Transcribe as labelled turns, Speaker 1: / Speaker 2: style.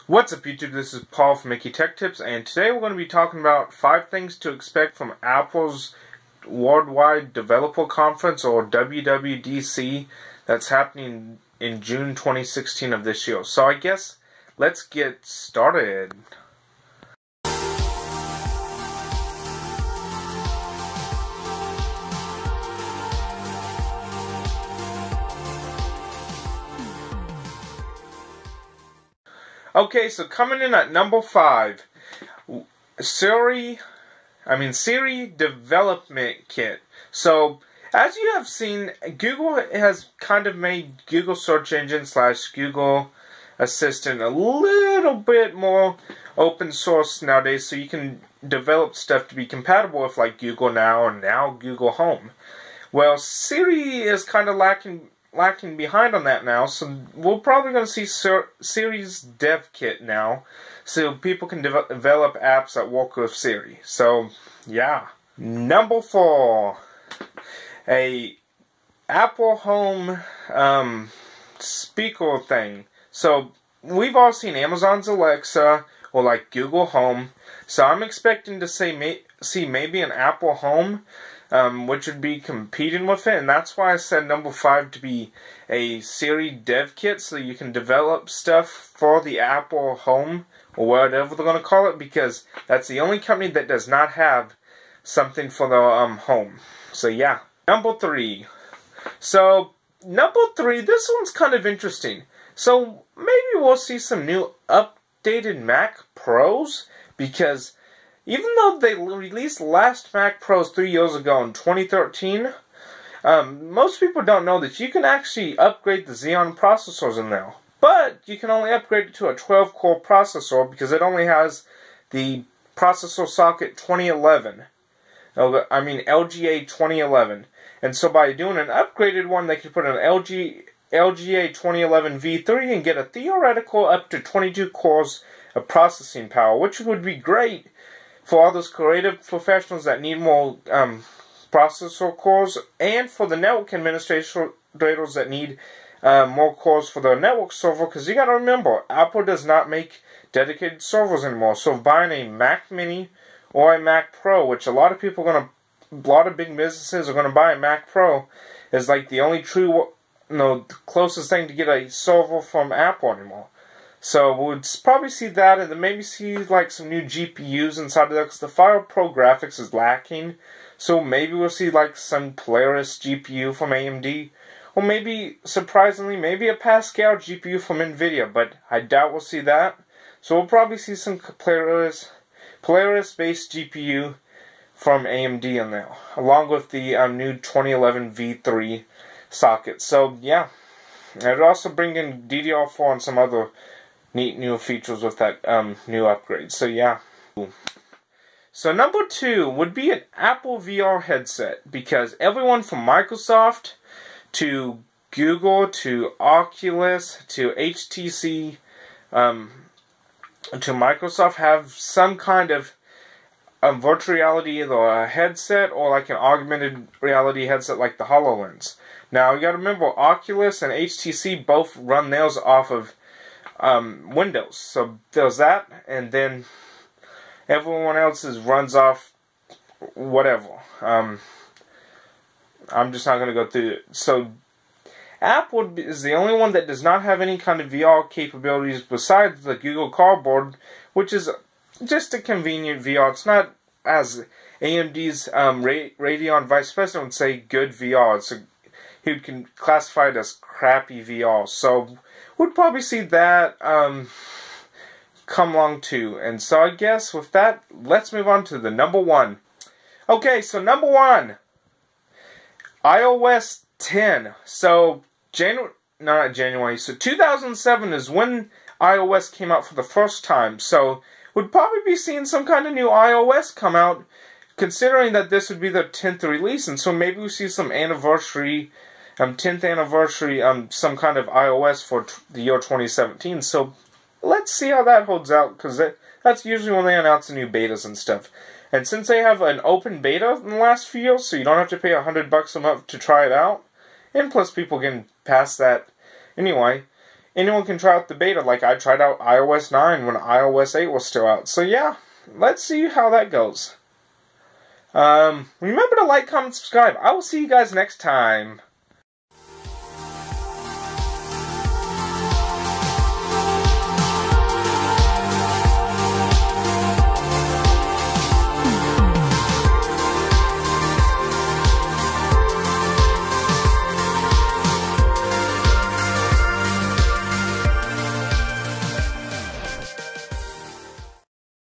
Speaker 1: What's up YouTube, this is Paul from Mickey Tech Tips, and today we're going to be talking about 5 things to expect from Apple's Worldwide Developer Conference, or WWDC, that's happening in June 2016 of this year. So I guess, let's get started. Okay, so coming in at number 5, Siri Development Kit. So, as you have seen, Google has kind of made Google search engine / Google Assistant a little bit more open source nowadays, so you can develop stuff to be compatible with like Google Now and now Google Home. Well, Siri is kind of lacking behind on that now, so we're probably going to see Siri's Dev Kit now, so people can develop apps that work with Siri. So, yeah. Number 4, a Apple Home speaker thing. So, we've all seen Amazon's Alexa or like Google Home, so I'm expecting to see maybe an Apple Home, which would be competing with it, and that's why I said number 5 to be a Siri Dev Kit, so you can develop stuff for the Apple Home, or whatever they're going to call it, because that's the only company that does not have something for the home. So yeah. Number 3. So, number 3, this one's kind of interesting. So, maybe we'll see some new updated Mac Pros, because even though they released last Mac Pros 3 years ago in 2013, most people don't know that you can actually upgrade the Xeon processors in there. But you can only upgrade it to a 12-core processor because it only has the processor socket 2011. LGA 2011. And so by doing an upgraded one, they could put an LGA 2011 V3 and get a theoretical up to 22 cores of processing power, which would be great for all those creative professionals that need more processor cores, and for the network administrators that need more cores for their network server, because you got to remember, Apple does not make dedicated servers anymore. So buying a Mac Mini or a Mac Pro, which a lot of big businesses are going to buy a Mac Pro, is like the only true, the closest thing to get a server from Apple anymore. So we'll probably see that, and then maybe see like some new GPUs inside of there, because the Fire Pro graphics is lacking. So maybe we'll see like some Polaris GPU from AMD, or maybe, surprisingly, maybe a Pascal GPU from NVIDIA, but I doubt we'll see that. So we'll probably see some Polaris-based GPU from AMD in there, along with the new 2011 V3 socket. So yeah, it'll also bring in DDR4 and some other neat new features with that new upgrade. So yeah. So number 2 would be an Apple VR headset, because everyone from Microsoft to Google to Oculus to HTC to Microsoft have some kind of virtual reality, either a headset or like an augmented reality headset like the HoloLens. Now you got to remember, Oculus and HTC both run theirs off of Windows. So there's that, and then everyone else's runs off whatever. I'm just not going to go through it. So Apple is the only one that does not have any kind of VR capabilities besides the Google Cardboard, which is just a convenient VR. It's not, as AMD's Radeon Vice President would say, good VR. He would classify it as crappy VR. So we'd probably see that come along too. And so I guess with that, let's move on to the number 1. Okay, so number 1, iOS 10. So not January. So 2007 is when iOS came out for the first time. So we'd probably be seeing some kind of new iOS come out, considering that this would be their 10th release, and so maybe we see some anniversary, 10th anniversary, some kind of iOS for the year 2017. So let's see how that holds out, because that's usually when they announce the new betas and stuff. And since they have an open beta in the last few years, so you don't have to pay $100 a month to try it out, and plus people can pass that anyway, anyone can try out the beta. Like I tried out iOS 9 when iOS 8 was still out. So yeah, let's see how that goes. Remember to like, comment, subscribe. I will see you guys next time.